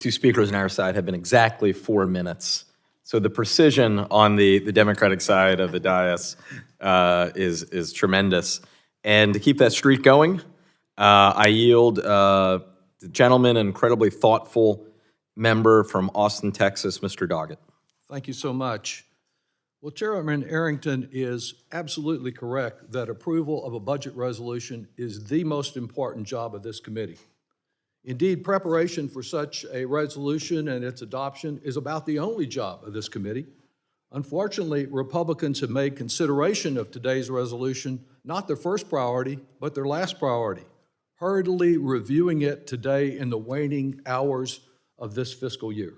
two speakers on our side have been exactly 4 minutes. So the precision on the Democratic side of the dais is tremendous. And to keep that streak going, I yield the gentleman, an incredibly thoughtful member from Austin, Texas, Mr. Doggett. Thank you so much. Well, Chairman Arrington is absolutely correct that approval of a budget resolution is the most important job of this committee. Indeed, preparation for such a resolution and its adoption is about the only job of this committee. Unfortunately, Republicans have made consideration of today's resolution not their first priority, but their last priority, hurriedly reviewing it today in the waning hours of this fiscal year.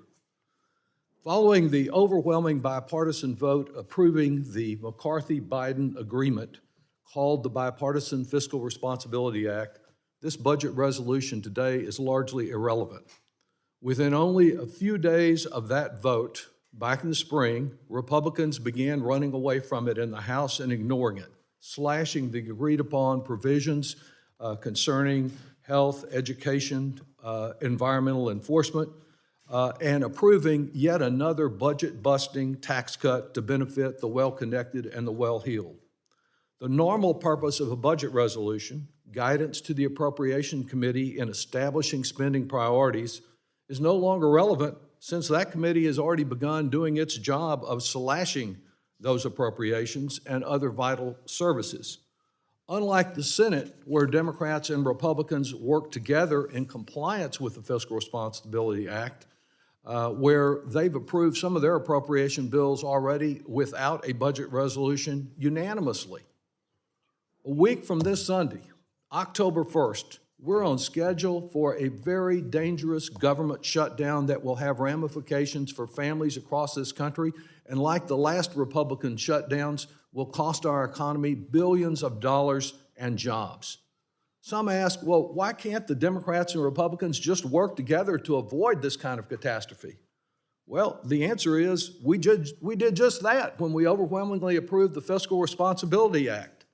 Following the overwhelming bipartisan vote approving the McCarthy-Biden agreement called the Bipartisan Fiscal Responsibility Act, this budget resolution today is largely irrelevant. Within only a few days of that vote, back in the spring, Republicans began running away from it in the House and ignoring it, slashing the agreed-upon provisions concerning health, education, environmental enforcement, and approving yet another budget-busting tax cut to benefit the well-connected and the well-heeled. The normal purpose of a budget resolution, guidance to the Appropriation Committee in establishing spending priorities, is no longer relevant since that committee has already begun doing its job of slashing those appropriations and other vital services. Unlike the Senate, where Democrats and Republicans work together in compliance with the Fiscal Responsibility Act, where they've approved some of their appropriation bills already without a budget resolution unanimously. A week from this Sunday, October 1st, we're on schedule for a very dangerous government shutdown that will have ramifications for families across this country, and like the last Republican shutdowns, will cost our economy billions of dollars and jobs. Some ask, well, why can't the Democrats and Republicans just work together to avoid this kind of catastrophe? Well, the answer is we did just that when we overwhelmingly approved the Fiscal Responsibility Act.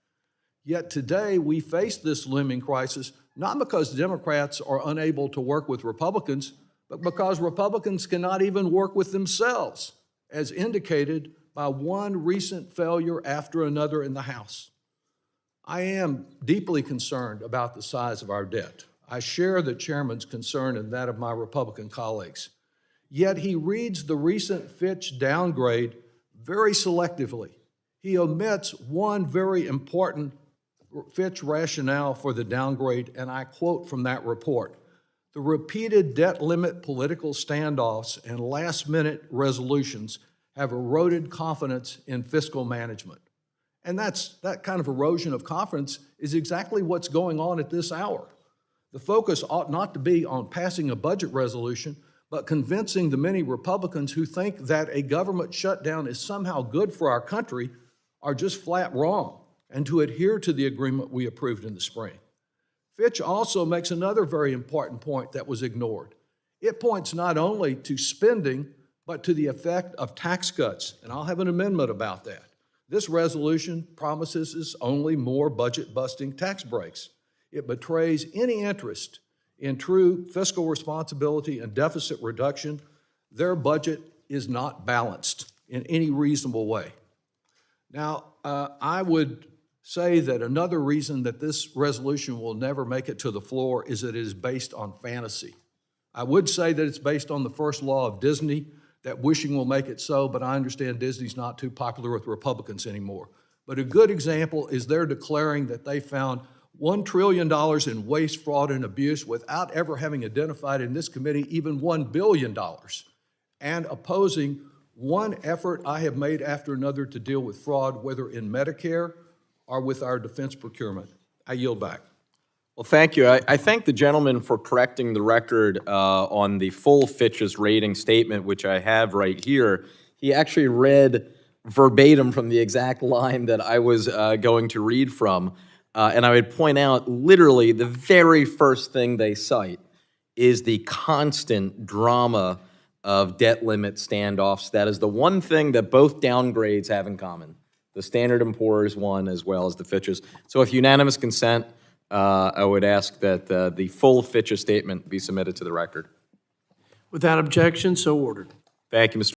Yet today we face this looming crisis not because Democrats are unable to work with Republicans, but because Republicans cannot even work with themselves, as indicated by one recent failure after another in the House. I am deeply concerned about the size of our debt. I share the chairman's concern and that of my Republican colleagues. Yet he reads the recent Fitch downgrade very selectively. He omits one very important Fitch rationale for the downgrade, and I quote from that report: "The repeated debt limit political standoffs and last-minute resolutions have eroded confidence in fiscal management." And that kind of erosion of confidence is exactly what's going on at this hour. The focus ought not to be on passing a budget resolution, but convincing the many Republicans who think that a government shutdown is somehow good for our country are just flat wrong, and to adhere to the agreement we approved in the spring. Fitch also makes another very important point that was ignored. It points not only to spending, but to the effect of tax cuts, and I'll have an amendment about that. This resolution promises us only more budget-busting tax breaks. It betrays any interest in true fiscal responsibility and deficit reduction. Their budget is not balanced in any reasonable way. Now, I would say that another reason that this resolution will never make it to the floor is that it is based on fantasy. I would say that it's based on the first law of Disney, that wishing will make it so, but I understand Disney's not too popular with Republicans anymore. But a good example is they're declaring that they found $1 trillion in waste, fraud, and abuse without ever having identified in this committee even $1 billion, and opposing one effort I have made after another to deal with fraud, whether in Medicare or with our defense procurement. I yield back. Well, thank you. I thank the gentleman for correcting the record on the full Fitch's rating statement, which I have right here. He actually read verbatim from the exact line that I was going to read from. And I would point out, literally, the very first thing they cite is the constant drama of debt limit standoffs. That is the one thing that both downgrades have in common. The Standard & Poor's one as well as the Fitch's. So with unanimous consent, I would ask that the full Fitch's statement be submitted to the record. Without objection, so ordered. Thank you, Mr.